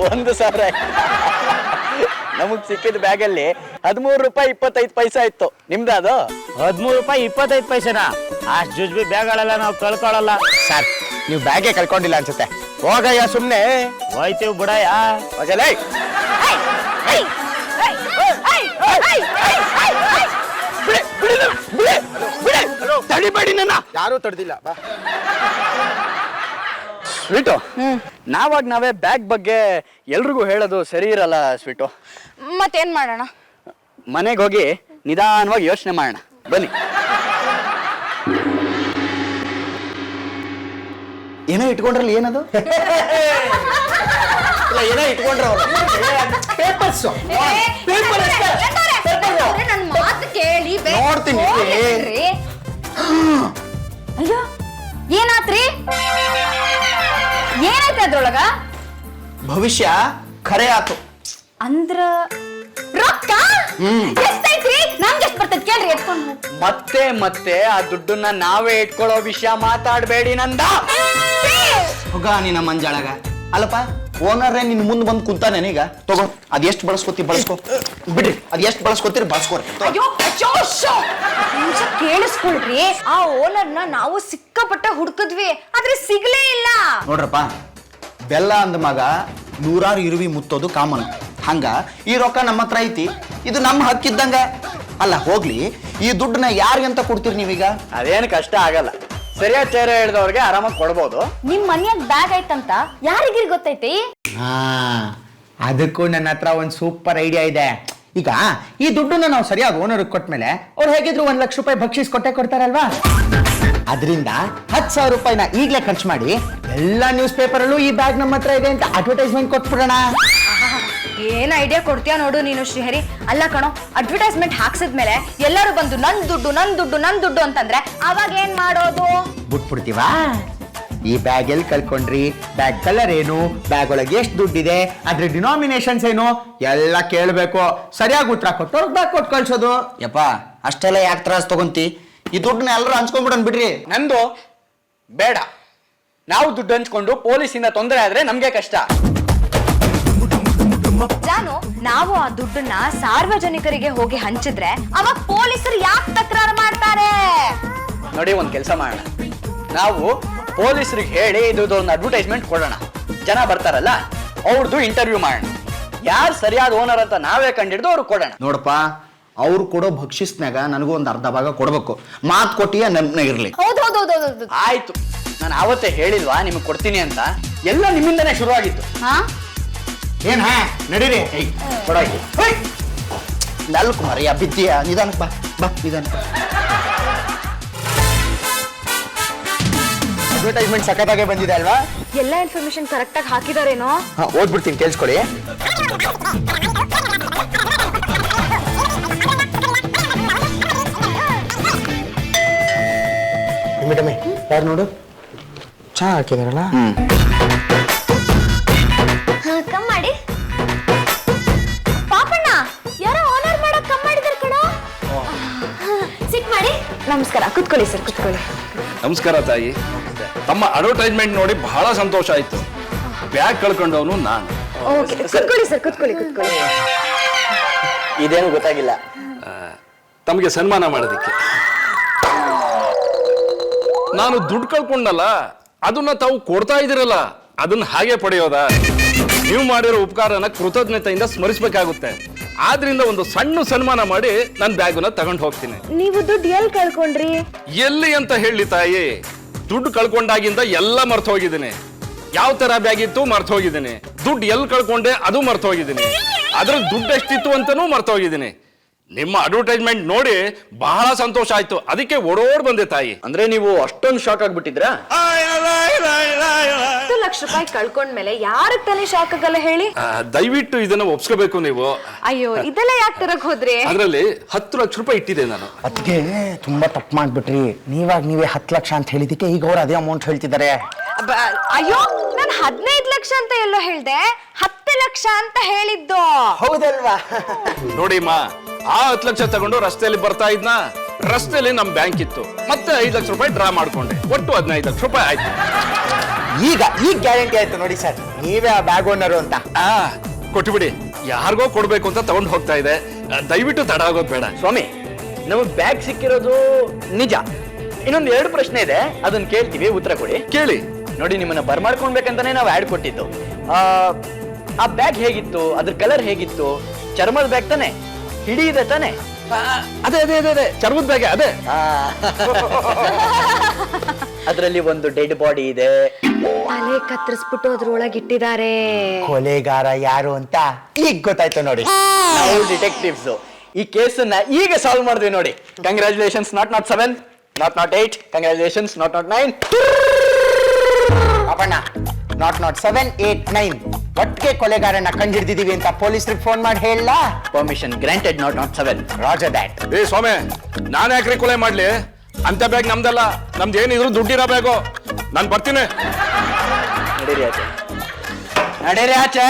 1,000? ನಮಗ್ ಸಿಕ್ಕಿದ ಬ್ಯಾಗಲ್ಲಿ 13 ರೂಪಾಯಿ 25 ಪೈಸಾ ಇತ್ತು. ನಿಮ್ದು ಅದು 13 ರೂಪಾಯಿ 25 ಪೈಸೆನಾ? ಅಷ್ಟು ಜುಜ್ಬಿ ಬ್ಯಾಗ್ಗಳೆಲ್ಲ ನಾವು ಕಳ್ಕೊಳ್ಳಲ್ಲ. ಸರ್ ನೀವು ಬ್ಯಾಗೇ ಕಳ್ಕೊಂಡಿಲ್ಲ ಅನ್ಸುತ್ತೆ. ಹೋಗಯ್ಯ ಸುಮ್ನೆ. ಹೋಯ್ತೀವಿ ಬಿಡಯ್ಯ. ಹೋಗಲೇ. ತಡಿಬೇಡಿ ನನ್ನ. ಯಾರೂ ತಡೆದಿಲ್ಲ. ಬಾ. ಸ್ವೀಟು, ನಾವೇ ಬ್ಯಾಗ್ ಬಗ್ಗೆ ಎಲ್ರಿಗೂ ಹೇಳೋದು ಸರಿ ಇರಲ್ಲ ಸ್ವೀಟು. ಮತ್ತೇನ್ ಮಾಡೋಣ? ಮನೆಗೆ ಹೋಗಿ ನಿಧಾನವಾಗಿ ಯೋಚನೆ ಮಾಡೋಣ ಬನ್ನಿ. ಏನೋ ಇಟ್ಕೊಂಡ್ರಲ್ಲ, ಏನದು? ಇಲ್ಲ, ಏನೋ ಇಟ್ಕೊಂಡ್ರ ಪೇಪರ್ಸ್. ನನ್ ಮಾತು ಕೇಳಿ ನೋಡ್ತೀನಿ. ಅಯ್ಯೋ, ಏನಾತ್ರಿ? ಏನಾಯ್ತು ಅದ್ರೊಳಗ? ಭವಿಷ್ಯ ಖರೆ ಆತು. ಅಂದ್ರ ರೊಕ್ಕ ಎಷ್ಟೈತ್ರಿ? ನಮ್ಗೆ ಎಷ್ಟು ಬರ್ತೈತಿ ಕೇಳ್ರಿ, ಎತ್ಕೊಂಡು. ಮತ್ತೆ ಮತ್ತೆ ಆ ದುಡ್ಡನ್ನ ನಾವೇ ಇಟ್ಕೊಳ್ಳೋ ವಿಷಯ ಮಾತಾಡಬೇಡಿ ನಂದ. ಹೋಗ ನಿನ್ನ ಮಂಜಾಳಗ. ಅಲ್ಲಪ್ಪ, ಓನರ್ರೇ ನಿನ್ ಮುಂದ್ ಬಂದ್ ಕುಂತ ನನಗ ತಗೋ, ಅದ್ ಎಷ್ಟು ಬಳಸ್ಕೊತಿ ಬಳಸ್ಕೊ, ಬಿಡ್ರಿ. ಅದ್ ಎಷ್ಟು ಬಳಸ್ಕೊತೀರಿ ಬಳಸ್ಕೊರಿ. ಅಯ್ಯೋ ನಿಮಿಷ ಕೇಳಿಸ್ಕೊಳ್ರಿ. ಆ ಓನರ್ನ ನಾವು ಸಿಕ್ಕಾಪಟ್ಟೆ ಹುಡುಕಿದ್ವಿ, ಆದ್ರೆ ಸಿಗ್ಲೇ ಇಲ್ಲ. ನೋಡ್ರಪ್ಪ, ಬೆಲ್ಲ ಅಂದ ಮಗ ನೂರಾರು ಇರುವಿ ಮುತ್ತೋದು ಕಾಮನ್. ಹಂಗ ಈ ರೊಕ್ಕ ನಮ್ಮ ಹತ್ರ ಐತಿ, ಇದು ನಮ್ಮ ಹಕ್ಕಿದ್ದಂಗ. ಅಲ್ಲ ಹೋಗ್ಲಿ, ಈ ದುಡ್ಡನ್ನ ಯಾರಿಗಂತ ಕೊಡ್ತೀರಿ ನೀವೀಗ? ಅದೇನು ಕಷ್ಟ ಆಗಲ್ಲ. ಸರಿಯಾದ ಚೇರ ಹಿಡಿದವ್ರಿಗೆ ಆರಾಮಾಗಿ ಕೊಡ್ಬೋದು. ನಿಮ್ ಮನ್ಯಾಗ ಬ್ಯಾಗ್ ಐತಂತ ಯಾರಿಗಿರಿ ಗೊತ್ತೈತಿ? ಅದಕ್ಕೂ ನನ್ನ ಹತ್ರ ಒಂದು ಸೂಪರ್ ಐಡಿಯಾ ಇದೆ. ಈಗ ಈ ದುಡ್ಡನ್ನ ನಾವು ಸರಿಯಾಗಿ ಓನರ್ಗೆ ಕೊಟ್ಮೇಲೆ ಅವ್ರು ಹೇಗಿದ್ರು 1 ಲಕ್ಷ ರೂಪಾಯಿ ಬಕ್ಷೀಸ್ ಕೊಟ್ಟೆ ಕೊಡ್ತಾರಲ್ವಾ? ಅದರಿಂದ 10,000 ರೂಪಾಯಿನ ಈಗಲೇ ಖರ್ಚು ಮಾಡಿ ಎಲ್ಲ ನ್ಯೂಸ್ ಪೇಪರಲ್ಲೂ ಈ ಬ್ಯಾಗ್ ನಮ್ಮ ಹತ್ರ ಇದೆ ಅಂತ ಅಡ್ವರ್ಟೈಸ್ಮೆಂಟ್ ಕೊಟ್ಬಿಡೋಣ. ಏನ್ ಐಡಿಯಾ ಕೊಡ್ತೀಯ ನೋಡು ನೀನು ಶ್ರೀಹರಿ. ಅಲ್ಲ ಕಣೋ, ಅಡ್ವರ್ಟೈಸ್ಮೆಂಟ್ ಹಾಕ್ಸಿದ್ಮೇಲೆ ಎಲ್ಲರೂ ಬಂದು ನನ್ ದುಡ್ಡು ಅಂತಂದ್ರೆ ಅವಾಗ ಏನ್ ಮಾಡೋದು? ಬಿಟ್ಬಿಡ್ತೀವಾ? ಈ ಬ್ಯಾಗ್ ಎಲ್ಲಿ ಕಳ್ಕೊಂಡ್ರಿ, ಬ್ಯಾಗ್ ಕಲರ್ ಏನು, ಬ್ಯಾಗ್ ಒಳಗೆ ಎಷ್ಟು ದುಡ್ಡಿದೆ, ಅದ್ರ ಡಿನಾಮಿನೇಷನ್ಸ್ ಏನು ಎಲ್ಲ ಕೇಳಬೇಕು. ಸರಿಯಾಗಿ ಉತ್ತರ ಕೊಟ್ಟು ಬ್ಯಾಗ್ ಕೊಟ್ಟು ಕಳ್ಸೋದು. ಯಪ್ಪ, ಅಷ್ಟೆಲ್ಲ ಯಾಕೆ ತ್ರಾಸ್ ತಗೊಂತಿ? ಈ ದುಡ್ಡನ್ನ ಎಲ್ಲರೂ ಹಂಚ್ಕೊಂಡ್ಬಿಡೋಣ ಬಿಡ್ರಿ. ನಂದು ಬೇಡ. ನಾವು ದುಡ್ಡು ಹಂಚ್ಕೊಂಡು ಪೊಲೀಸಿಂದ ತೊಂದರೆ ಆದ್ರೆ ನಮ್ಗೆ ಕಷ್ಟ. ಜಾನು, ನಾವು ಆ ದುಡ್ಡನ್ನ ಸಾರ್ವಜನಿಕರಿಗೆ ಹೋಗಿ ಹಂಚಿದ್ರೆ ಅವಾಗ ಪೊಲೀಸರು ಯಾಕೆ ತಕರಾರು ಮಾಡ್ತಾರೆ? ನೋಡಿ, ಒಂದ್ ಕೆಲಸ ಮಾಡೋಣ. ನಾವು ಪೊಲೀಸರಿಗೆ ಹೇಳಿ ಇದು ಒಂದು ಅಡ್ವರ್ಟೈಸ್ಮೆಂಟ್ ಕೊಡೋಣ. ಜನ ಬರ್ತಾರಲ್ಲ, ಅವ್ರದ್ದು ಇಂಟರ್ವ್ಯೂ ಮಾಡೋಣ. ಯಾರು ಸರಿಯಾದ ಓನರ್ ಅಂತ ನಾವೇ ಕಂಡಿಡ್ದು ಅವ್ರಿಗೆ ಕೊಡೋಣ. ನೋಡಪ್ಪ, ಅವ್ರು ಕೊಡೋ ಭಕ್ಷಿಸ್ನಾಗ ನನಗೂ ಒಂದು ಅರ್ಧ ಭಾಗ ಕೊಡ್ಬೇಕು. ಮಾತು ಕೊಟ್ಟಿಯ ನನ್ನ ಇರ್ಲಿ. ಹೌದು. ಆಯ್ತು, ನಾನು ಆವತ್ತೇ ಹೇಳಿಲ್ವಾ ನಿಮಗೆ ಕೊಡ್ತೀನಿ ಅಂತ? ಎಲ್ಲ ನಿಮ್ಮಿಂದನೇ ಶುರುವಾಗಿತ್ತು. ಏನ್ ನಡೀರಿ. ಕೊಡಾಗಿ ನಾಲ್ಕು ಮರಿಯ ಬಿದ್ದೀಯ. ನಿಧಾನಕ್ಕೆ ಬಾ, ಬಾ ನಿಧಾನಕ್ಕೆ. ಅಡ್ವರ್ಟೈಸ್ಮೆಂಟ್ ಸಖತ್ತಾಗೆ ಬಂದಿದೆ ಅಲ್ವಾ? ಎಲ್ಲ ಇನ್ಫಾರ್ಮೇಶನ್ ಕರೆಕ್ಟ್ ಆಗಿ ಹಾಕಿದಾರೇನೋ? ಓದ್ಬಿಡ್ತೀನಿ, ಕೇಳಿಸ್ಕೊಳ್ಳಿ. ಮೇಡಮೇ, ಯಾರು ನೋಡು, ಚಾ ಹಾಕಿದಾರಲ್ಲ. ಕಮ್ ಮಾಡಿ. ಪಾಪಣ್ಣ, ಯಾರೋ ಆನರ್ ಮಾಡಕ್ ಕಮ್ ಮಾಡಿದಾರೆ ಕಣೋ. ಸಿಟ್ ಮಾಡಿ. ನಮಸ್ಕಾರ, ಕುತ್ಕೊಳ್ಳಿ ಸರ್, ಕುತ್ಕೊಳ್ಳಿ. ನಮಸ್ಕಾರ ತಾಯಿ. ತಮ್ಮ ಅಡ್ವರ್ಟೈಸ್ಮೆಂಟ್ ನೋಡಿ ಬಹಳ ಸಂತೋಷ ಆಯ್ತು. ಬ್ಯಾಗ್ ಕಳ್ಕೊಂಡವನು ನಾನು. ಓಕೆ, ಕುತ್ಕೊಳ್ಳಿ ಸರ್, ಕುತ್ಕೊಳ್ಳಿ. ಇದೇನು ಗೊತ್ತಾಗಿಲ್ಲ. ತಮಗೆ ಸನ್ಮಾನ ಮಾಡೋದಿಕ್ಕೆ. ನಾನು ದುಡ್ಡು ಕಳ್ಕೊಂಡಲ್ಲ, ಅದನ್ನ ತಾವು ಕೊಡ್ತಾ ಇದ್ದೀರಲ್ಲ, ಅದನ್ನ ಹಾಗೆ ಪಡೆಯೋದಾ? ನೀವು ಮಾಡಿರೋ ಉಪಕಾರನ ಕೃತಜ್ಞತೆಯಿಂದ ಸ್ಮರಿಸಬೇಕಾಗುತ್ತೆ. ಆದ್ರಿಂದ ಒಂದು ಸಣ್ಣ ಸನ್ಮಾನ ಮಾಡಿ ನನ್ನ ಬ್ಯಾಗನ್ನ ತಗೊಂಡು ಹೋಗ್ತೀನಿ. ನೀವು ದುಡ್ಡು ಎಲ್ಲಿ ಕಳ್ಕೊಂಡ್ರಿ? ಎಲ್ಲಿ ಅಂತ ಹೇಳಿ ತಾಯಿ, ದುಡ್ಡು ಕಳ್ಕೊಂಡಾಗಿಂದ ಎಲ್ಲ ಮರ್ತು ಹೋಗಿದ್ದೀನಿ. ಯಾವ ತರ ಬ್ಯಾಗ್ ಇತ್ತು ಮರ್ತು ಹೋಗಿದ್ದೀನಿ. ದುಡ್ಡು ಎಲ್ಲಿ ಕಳ್ಕೊಂಡೆ ಅದು ಮರ್ತು ಹೋಗಿದ್ದೀನಿ. ಅದ್ರಲ್ಲಿ ದುಡ್ಡು ಎಷ್ಟಿತ್ತು ಅಂತಾನೂ ಮರ್ತು ಹೋಗಿದ್ದೀನಿ. ನಿಮ್ಮ ಅಡ್ವರ್ಟೈಸ್ಮೆಂಟ್ ನೋಡಿ ಬಹಳ ಸಂತೋಷ ಆಯ್ತು, ಅದಕ್ಕೆ ಓಡೋಡ್ ಬಂದೆ ತಾಯಿ. ಅಂದ್ರೆ ನೀವು ಅಷ್ಟೊಂದು ಶಾಕ್ ಆಗ್ಬಿಟ್ಟಿದ್ರಾ? 10 ಲಕ್ಷ ರೂಪಾಯಿ ಕಳ್ಕೊಂಡ್ಮೇಲೆ ಯಾರಿಗೆ ತಾನೇ ಶಾಕ್ ಆಗಲ್ಲ ಹೇಳಿ? ದಯವಿಟ್ಟು ಇದನ್ನ ಒಪ್ಸ್ಕೋಬೇಕು ನೀವು. ಅಯ್ಯೋ, ಇದೆಲ್ಲ ಯಾಕೆ ತರಕ್ ಹೋದ್ರಿ? ಅದರಲ್ಲಿ 10 ಲಕ್ಷ ರೂಪಾಯಿ ಇಟ್ಟಿದೆ ನಾನು. ಅದಕ್ಕೆ ತುಂಬಾ ತಪ್ಪು ಮಾಡ್ಬಿಟ್ರಿ. ನೀವೇ 10 ಲಕ್ಷ ಅಂತ ಹೇಳಿದಕ್ಕೆ ಈಗ ಅವ್ರು ಅದೇ ಅಮೌಂಟ್ ಹೇಳ್ತಿದ್ದಾರೆ. ಅಯ್ಯೋ, ನಾನು 15 ಲಕ್ಷ ಅಂತ ಎಲ್ಲೋ ಹೇಳ್ದೆ, 10 ಲಕ್ಷ ಅಂತ ಹೇಳಿದ್ದು. ಹೌದಲ್ವಾ? ನೋಡಿ ಮಾ, ಆ 10 ಲಕ್ಷ ತಗೊಂಡು ರಸ್ತೆಯಲ್ಲಿ ಬರ್ತಾ ಇದ್ನ. ರಸ್ತೆಯಲ್ಲಿ ನಮ್ ಬ್ಯಾಂಕ್ ಇತ್ತು, ಮತ್ತೆ 5 ಲಕ್ಷ ರೂಪಾಯಿ ಡ್ರಾ ಮಾಡ್ಕೊಂಡೆ. ಒಟ್ಟು 15 ಲಕ್ಷ ರೂಪಾಯಿ ಆಯ್ತು. ಈಗ ಗ್ಯಾರಂಟಿ ಆಯ್ತು ನೋಡಿ ಸರ್, ನೀವೇ ಆ ಬ್ಯಾಗ್ ಓನರು ಅಂತ. ಕೊಟ್ಟುಬಿಡಿ. ಯಾರಿಗೋ ಕೊಡ್ಬೇಕು ಅಂತ ತಗೊಂಡು ಹೋಗ್ತಾ ಇದೆ. ದಯವಿಟ್ಟು ತಡ ಆಗೋದು ಬೇಡ. ಸ್ವಾಮಿ, ನಮಗೆ ಬ್ಯಾಗ್ ಸಿಕ್ಕಿರೋದು ನಿಜ. ಇನ್ನೊಂದು 2 ಪ್ರಶ್ನೆ ಇದೆ, ಅದನ್ನ ಕೇಳ್ತೀವಿ, ಉತ್ತರ ಕೊಡಿ. ಕೇಳಿ. ನೋಡಿ, ನಿಮ್ಮನ್ನ ಬರ್ಮಾಡ್ಕೊಳ್ಬೇಕಂತಾನೆ ನಾವು ಆ್ಯಡ್ ಕೊಟ್ಟಿದ್ದು. ಆ ಬ್ಯಾಗ್ ಹೇಗಿತ್ತು? ಅದ್ರ ಕಲರ್ ಹೇಗಿತ್ತು? ಚರ್ಮದ ಬ್ಯಾಗ್ ತಾನೆ? ಹಿಡಿಯಿದೆ ತಾನೆ? ಅದೇ ಅದೇ ಅದೇ ಅದೇ ಚರ್ಮದ ಬ್ಯಾಗೆ ಅದೇ. ಅದರಲ್ಲಿ ಒಂದು ಡೆಡ್ ಬಾಡಿ ಇದೆ. ತಲೆ ಕತ್ತರಿಸ್ಬಿಟ್ಟು ಅದ್ರೊಳಗೆ ಇಟ್ಟಿದ್ದಾರೆ. ಕೊಲೆಗಾರ ಯಾರು ಅಂತ ಈಗ ಗೊತ್ತಾಯ್ತು ನೋಡಿ. ನಾವು ಡಿಟೆಕ್ಟಿವ್ಸ್ ಈ ಕೇಸನ್ನ ಈಗ ಸಾಲ್ವ್ ಮಾಡಿದ್ವಿ ನೋಡಿ. Congratulations, not 7, not 8, congratulations, not 9. Appanna, not 7, 8, 9 ಒಟ್ಟಿಗೆ ಕೊಲೆಗಾರನ ಕಂಡಿಡ್ದಿದೀವಿ ಅಂತ ಪೊಲೀಸರಿಗೆ ಫೋನ್ ಮಾಡಿ ಹೇಳ. Permission granted, not 7. Roger that. ಏ ಸ್ವಾಮಿ, ನಾನು ಯಾಕ್ರಿ ಕೊಲೆ ಮಾಡ್ಲಿ? ಅಂತ ಬ್ಯಾಗ್ ನಮ್ದಲ್ಲ. ನಮ್ದು ಏನಿದ್ರು ದುಡ್ಡಿರೋ ಬ್ಯಾಗು. ನಾನು ಬರ್ತೀನಿ. ನಡೀರಿ ಆಚೆ.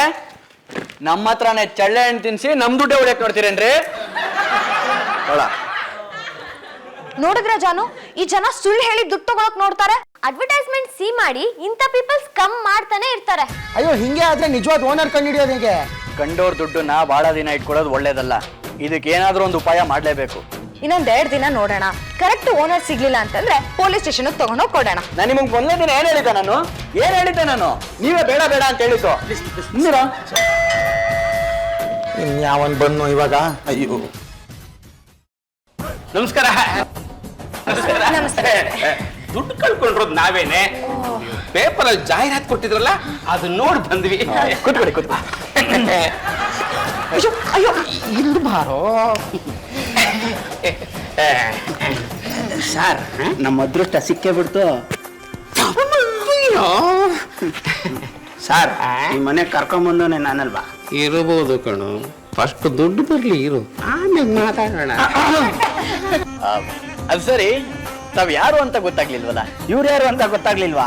ನಮ್ಮ ಹತ್ರನೇ ಚಳ್ಳೆ ಹಣ್ಣು ತಿನ್ಸಿ ನಮ್ ದುಡ್ಡೇ ಹೊಡ್ಯಕ್ ನೋಡ್ತೀರೇನ್ರಿ? ನೋಡಿದ್ರ ಜಾನು, ಈ ಜನ ಸುಳ್ಳು ಹೇಳಿ ದುಡ್ಡು ತಗೊಳಕ್ ನೋಡ್ತಾರೆ. ಅಡ್ವರ್ಟೈಸ್ಮೆಂಟ್ ಸಿ ಮಾಡಿ ಇಂಥ ಪೀಪಲ್ಸ್ ಕಮ್ ಮಾಡ್ತಾನೆ ಇರ್ತಾರೆ. ಅಯ್ಯೋ, ಹಿಂಗೆ ಆದ್ರೆ ನಿಜವಾದ ಓನರ್ ಕಂಡಿಡಿಯೋದು ಹೇಗೆ? ಕಂಡೋರ್ ದುಡ್ಡನ್ನ ಬಹಳ ದಿನ ಇಟ್ಕೊಳ್ಳೋದು ಒಳ್ಳೇದಲ್ಲ. ಇದಕ್ಕೆ ಏನಾದ್ರೂ ಒಂದು ಉಪಾಯ ಮಾಡ್ಲೇಬೇಕು. ಇನ್ನೊಂದ್ 2 ದಿನ ನೋಡೋಣ. ಕರೆಕ್ಟ್ ಓನರ್ ಸಿಗ್ಲಿಲ್ಲ ಅಂತಂದ್ರೆ ಪೊಲೀಸ್ ಸ್ಟೇಷನ್ ತಗೊಂಡೋಗಿ ಕೊಡೋಣ. ನಾನು ನಿಮಗೆ ಮೊದಲನೇ ದಿನ ಏನ್ ಹೇಳಿದ್ದೆ ನಾನು? ನೀವೇ ಬೇಡ ಬೇಡ ಅಂತ ಹೇಳಿದ್ದು. ಇನ್ಯಾವನ್ ಬಂದು ಇವಾಗ? ಅಯ್ಯೋ, ನಮಸ್ಕಾರ. ದುಡ್ಡು ಕಳ್ಕೊಂಡ್ರೋದು ನಾವೇನೆ. ಪೇಪರ್ ಅಲ್ಲಿ ಜಾಹೀರಾತು ಕೊಟ್ಟಿದ್ರಲ್ಲ, ಅದು ನೋಡಿ ಬಂದ್ವಿ. ಕೂತ್ಕೊಳ್ಳಿ, ಕೂತ್ಕೊಳ್ಳಿ. ಅಯ್ಯೋ ಇಲ್ಲಿ ಬಾರೋ. ಸರ್, ನಮ್ಮ ಅದೃಷ್ಟ ಸಿಕ್ಕೇ ಬಿಡ್ತು. ಸರ್, ಈ ಮನೆ ಕರ್ಕೊಂಬಂದವನೇ ನಾನಲ್ವಾ? ಇರಬಹುದು ಕಣು. ಫಸ್ಟ್ ದುಡ್ಡು ಬರ್ಲಿ ಇರು, ಆಮೇಲೆ ಮಾತಾಡೋಣ. ಅದು ಸರಿ, ತಾವ್ ಯಾರು ಅಂತ ಗೊತ್ತಾಗ್ಲಿಲ್ವಲ್ಲ? ಇವ್ರು ಯಾರು ಅಂತ ಗೊತ್ತಾಗ್ಲಿಲ್ವಾ?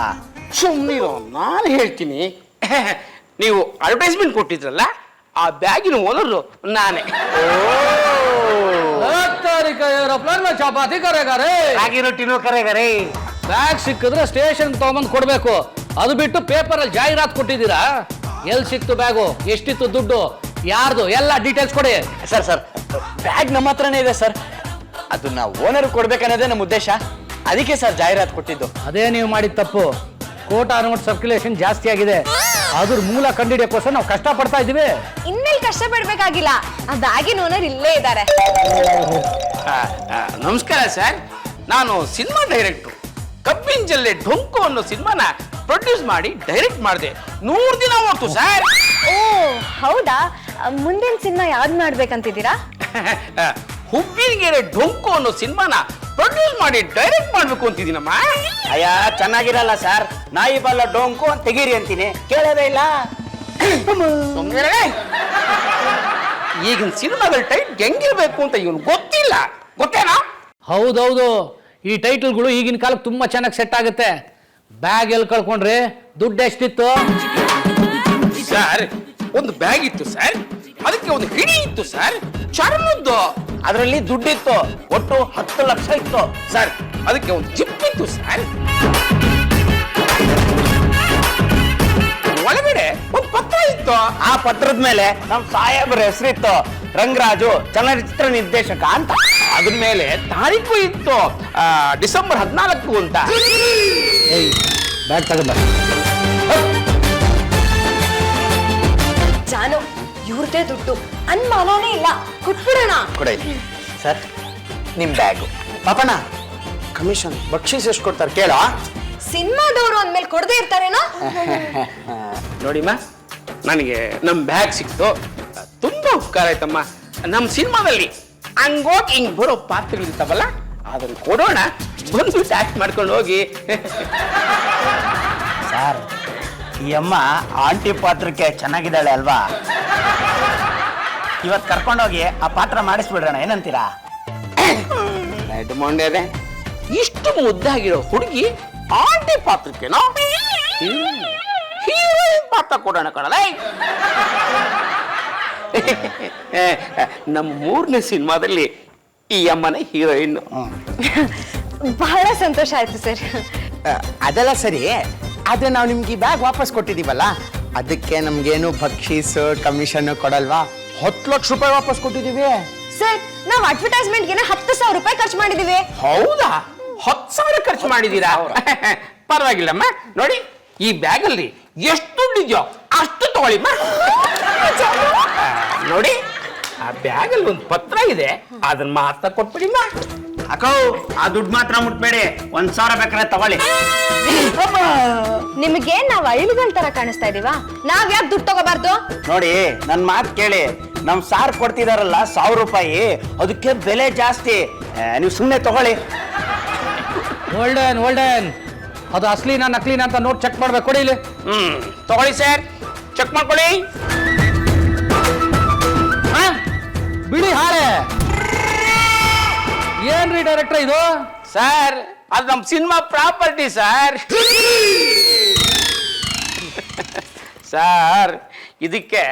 ಸುಮ್ಮನಿರು, ನಾನು ಹೇಳ್ತೀನಿ. ನೀವು ಅಡ್ವರ್ಟೈಸ್ಮೆಂಟ್ ಕೊಟ್ಟಿದ್ರಲ್ಲ, ಆ ಬ್ಯಾಗಿನ ಓನರು ನಾನೇ. ಚಪಾತಿ ಕರೆಗಾರೆ, ರಾಗಿ ರೊಟ್ಟಿನೂ ಕರೆಗರೆ. ಬ್ಯಾಗ್ ಸಿಕ್ಕಿದ್ರೆ ಸ್ಟೇಷನ್ ತಗೊಂಬಂದು ಕೊಡ್ಬೇಕು. ಅದು ಬಿಟ್ಟು ಪೇಪರ್ ಅಲ್ಲಿ ಜಾಹೀರಾತು ಕೊಟ್ಟಿದ್ದೀರಾ? ಎಲ್ಲಿ ಸಿಕ್ತು ಬ್ಯಾಗು? ಎಷ್ಟಿತ್ತು ದುಡ್ಡು? ಯಾರ್ದು? ಎಲ್ಲ ಡೀಟೇಲ್ಸ್ ಕೊಡಿ. ಸರ್, ಬ್ಯಾಗ್ ನಮ್ಮ ಹತ್ರನೇ ಇದೆ ಸರ್. ಅದನ್ನ ಓನರ್ ಕೊಡ್ಬೇಕನ್ನೋದೇ ನಮ್ಮ ಉದ್ದೇಶ. ಅದಕ್ಕೆ ಸರ್ ಜಾಹೀರಾತು ಕೊಟ್ಟಿದ್ದು. ಅದೇ ನೀವು ಮಾಡಿದ ತಪ್ಪು. ಕೋಟಾ ನೋಟ್ ಸರ್ಕ್ಯುಲೇಷನ್ ಜಾಸ್ತಿ ಆಗಿದೆ. ಅದ್ರ ಮೂಲ ಕಂಡಿಡಿಯೋಕ್ಕೋಸ್ಕರ ನಾವು ಕಷ್ಟ ಪಡ್ತಾ ಇದೀವಿ. ಇನ್ಮೇಲೆ ಕಷ್ಟ ಪಡ್ಬೇಕಾಗಿಲ್ಲ. ಆ ಬ್ಯಾಗಿನ ಓನರ್ ಇಲ್ಲೇ ಇದ್ದಾರೆ. ನಮಸ್ಕಾರ ಸರ್, ನಾನು ಸಿನಿಮಾ ಡೈರೆಕ್ಟ್ರು. ಕಬ್ಬಿನ ಜಲ್ಲೆ ಡೊಂಕು ಅನ್ನೋ ಸಿನಿಮಾನ ಪ್ರೊಡ್ಯೂಸ್ ಮಾಡಿ ಡೈರೆಕ್ಟ್ ಮಾಡಿದೆ. 100 ದಿನ ಹೋಗ್ತು ಸರ್. ಓ ಹೌದಾ? ಮುಂದಿನ ಸಿನಿಮಾ ಯಾವ್ದು ಮಾಡ್ಬೇಕಂತಿದ್ದೀರಾ? ಹುಬ್ಬಿಗೆರೆ ಡೊಂಕು ಅನ್ನೋ ಸಿನಿಮಾನ ಪ್ರೊಡ್ಯೂಸ್ ಮಾಡಿ ಡೈರೆಕ್ಟ್ ಮಾಡ್ಬೇಕು ಅಂತಿದ್ದೀನಮ್ಮ. ಅಯ್ಯ, ಚೆನ್ನಾಗಿರಲ್ಲ ಸರ್. ನಾಯಿ ಬಲ್ಲ ಡೊಂಕು ಅಂತ ತೆಗೀರಿ ಅಂತೀನಿ, ಕೇಳೋದೇ ಇಲ್ಲ. ಈಗಿನ ಸಿನಿಮಾಗಳ ಟೈಟ್ ಹೆಂಗಿರ್ಬೇಕು ಅಂತ ಇವನು ಗೊತ್ತಿಲ್ಲ, ಗೊತ್ತೇನಾ? ಹೌದೌದು, ಈ ಟೈಟಲ್ಗಳು ಈಗಿನ ಕಾಲಕ್ಕೆ ತುಂಬಾ ಚೆನ್ನಾಗಿ ಸೆಟ್ ಆಗುತ್ತೆ. ಬ್ಯಾಗ್ ಎಲ್ಲಿ ಕಳ್ಕೊಂಡ್ರಿ? ದುಡ್ಡು ಎಷ್ಟಿತ್ತು ಸರ್? ಒಂದು ಬ್ಯಾಗ್ ಇತ್ತು ಸರ್, ಅದಕ್ಕೆ ಒಂದು ಹಿಡಿ ಇತ್ತು ಸರ್, ಚರ್ಮದ್ದು. ಅದರಲ್ಲಿ ದುಡ್ಡಿತ್ತು, ಒಟ್ಟು 10 ಲಕ್ಷ ಇತ್ತು ಸರ್. ಅದಕ್ಕೆ ಒಂದು ಜಿಪ್ ಇತ್ತು ಸರ್. ಒಳಗಡೆ ಒಂದು ಪತ್ರ ಇತ್ತು. ಆ ಪತ್ರದ ಮೇಲೆ ನಮ್ ಸಾಹೇಬ್ರ ಹೆಸರಿತ್ತು, ರಂಗರಾಜು ಚಲನಚಿತ್ರ ನಿರ್ದೇಶಕ ಅಂತ. ಅದ್ರ ಮೇಲೆ ತಾರೀಕು ಇತ್ತು, ಡಿಸೆಂಬರ್ 14 ಅಂತ. ಬ್ಯಾಗ್ ತಗೊಂಡ. ಜಾನು, ಇವ್ರದೇ ದುಡ್ಡು, ಅನ್ಮಾನನೇ ಇಲ್ಲ, ಕೊಟ್ಬಿಡೋಣ. ಕೊಡ ಸರ್, ನಿಮ್ ಬ್ಯಾಗು. ಪಾಪಣ್ಣ, ಕಮಿಷನ್ ಬಕ್ಷೀಸ್ ಎಷ್ಟು ಕೊಡ್ತಾರೆ ಕೇಳ? ಸಿನಿಮಾದವರು ಅಂದ್ಮೇಲೆ ಕೊಡದೇ ಇರ್ತಾರೇನೋ? ನೋಡಿಮ್ಮ, ನನಗೆ ನಮ್ಮ ಬ್ಯಾಗ್ ಸಿಕ್ತು, ತುಂಬಾ ಉಪಕಾರ ಆಯ್ತಮ್ಮ. ನಮ್ಮ ಸಿನಿಮಾದಲ್ಲಿ ಹಂಗೋಗಿ ಹಿಂಗ್ ಬರೋ ಪಾತ್ರಗಳಿರ್ತಾವಲ್ಲ, ಅದನ್ನ ಕೊಡೋಣ, ಬಂದ್ಬಿಟ್ಟು ಆಕ್ಟ್ ಮಾಡ್ಕೊಂಡು ಹೋಗಿ. ಸರ್, ಈ ಅಮ್ಮ ಆಂಟಿ ಪಾತ್ರಕ್ಕೆ ಚೆನ್ನಾಗಿದ್ದಾಳೆ ಅಲ್ವಾ? ಇವತ್ತು ಕರ್ಕೊಂಡೋಗಿ ಆ ಪಾತ್ರ ಮಾಡಿಸ್ಬಿಡ್ರಣ, ಏನಂತೀರಾ? ಮೊಂಡೆದೆ ಇಷ್ಟು ಮುದ್ದಾಗಿರೋ ಹುಡುಗಿ ಆಂಟಿ ಪಾತ್ರಕ್ಕೆನೋ ಹೀರೋಯಿನ್ ಪಾತ್ರ ಕೊಡೋಣ ಕಣಲ್ಲ. ನಮ್ಮ 3ನೇ ಸಿನಿಮಾದಲ್ಲಿ ಈ ಅಮ್ಮನೇ ಹೀರೋಯಿನ್. ಬಹಳ ಸಂತೋಷ ಆಯ್ತು ಸರ್. ಅದೆಲ್ಲ ಸರಿ, ಆದ್ರೆ ನಾವು ನಿಮ್ಗೆ ಈ ಬ್ಯಾಗ್ ವಾಪಸ್ ಕೊಟ್ಟಿದೀವಲ್ಲ, ಅದಕ್ಕೆ ನಮ್ಗೇನು ಬಕ್ಷೀಸ್ ಕಮಿಷನ್ ಕೊಡಲ್ವಾ? 10 ಲಕ್ಷ ರೂಪಾಯಿ ವಾಪಸ್ ಕೊಟ್ಟಿದೀವಿ. ಸರ್ ನಾವು ಅಡ್ವರ್ಟೈಸ್ಮೆಂಟ್ಗೆ 10,000 ರೂಪಾಯಿ ಖರ್ಚು ಮಾಡಿದೀವಿ. ಹೌದಾ? 10,000 ಖರ್ಚು ಮಾಡಿದ್ದೀರಾ? ಪರವಾಗಿಲ್ಲಮ್ಮ. ನೋಡಿ ಈ ಬ್ಯಾಗಲ್ಲಿ ಎಷ್ಟು ದುಡ್ಡಿದ್ಯೋ ಅಷ್ಟು ತಗೊಳ್ಳಿಮ್ಮ. ನೋಡಿ ಆ ಬ್ಯಾಗಲ್ಲಿ ಒಂದು ಪತ್ರ ಇದೆ, ಅದನ್ನ ಮಾತ್ರ ಕೊಟ್ಬಿಡಿಮ್ಮ. ಅಕ್ಕೋ ಆ ದುಡ್ಡು ಮಾತ್ರ ಮುಟ್ಬೇಡಿ, 1,000 ಬೇಕಾದ್ರೆ ತಗೊಳ್ಳಿ. ನಿಮ್ಗೆ ನಾವ್ ಅಳಿಲುಗಳ ತರ ಕಾಣಿಸ್ತಾ ಇದೀವಾ? ನಾವ್ ಯಾಕೆ ದುಡ್ಡು ತಗೋಬಾರ್ದು? ನೋಡಿ ನನ್ ಮಾತು ಕೇಳಿ, ನಮ್ ಸಾರ್ ಕೊಡ್ತಿದಾರಲ್ಲ 1,000 ರೂಪಾಯಿ, ಅದಕ್ಕೆ ಬೆಲೆ ಜಾಸ್ತಿ. ನೀವು ಸುಮ್ಮನೆ ತಗೊಳ್ಳಿ. ಓಲ್ಡನ್ ಅದು ಅಸ್ಲಿನಾ ನಕಲಿನಾ ಅಂತ ನೋಡಿ ಚೆಕ್ ಮಾಡ್ಬೇಕು. ಕೊಡಿ ಇಲ್ಲಿ. ತಗೊಳ್ಳಿ ಸರ್, ಚೆಕ್ ಮಾಡ್ಕೊಳ್ಳಿ. ಬಿಡಿ ಹಾಳೆ. ಏನ್ರಿ ಡೈರೆಕ್ಟರ್ ಇದು? ಸರ್ ಅದು ನಮ್ಮ ಸಿನಿಮಾ ಪ್ರಾಪರ್ಟಿ ಸರ್. ಸರ್ ಇದಕ್ಕೆ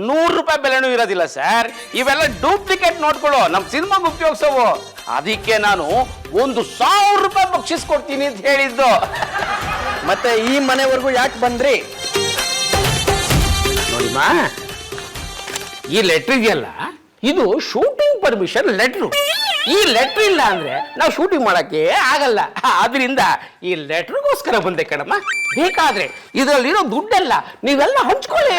100 ರೂಪಾಯಿ ಬೆಲೆನೂ ಇರೋದಿಲ್ಲ ಸರ್. ಇವೆಲ್ಲ ಡೂಪ್ಲಿಕೇಟ್ ನೋಟ್ಗಳು, ನಮ್ಮ ಸಿನಿಮಾಗೆ ಉಪಯೋಗಿಸವು. ಅದಕ್ಕೆ ನಾನು 1,000 ರೂಪಾಯಿ ಬಕ್ಷಿಸ್ ಕೊಡ್ತೀನಿ ಅಂತ ಹೇಳಿದ್ದು. ಮತ್ತೆ ಈ ಮನೆವರೆಗೂ ಯಾಕೆ ಬಂದ್ರಿ? ನೋಡಿಮ್ಮ, ಈ ಲೆಟ್ರ್ ಇದೆಯಲ್ಲ, ಇದು ಶೂಟಿಂಗ್ ಪರ್ಮಿಷನ್ ಲೆಟ್ರು. ಈ ಲೆಟ್ರ್ ಇಲ್ಲ ಅಂದ್ರೆ ನಾವು ಶೂಟಿಂಗ್ ಮಾಡಕ್ಕೆ ಆಗಲ್ಲ. ಆದ್ರಿಂದ ಈ ಲೆಟ್ರಿಗೋಸ್ಕರ ಬಂದೆ ಕಣಮ್ಮ. ಬೇಕಾದ್ರೆ ಇದರಲ್ಲಿರೋ ದುಡ್ಡೆಲ್ಲ ನೀವೆಲ್ಲ ಹಂಚ್ಕೊಳ್ಳಿ.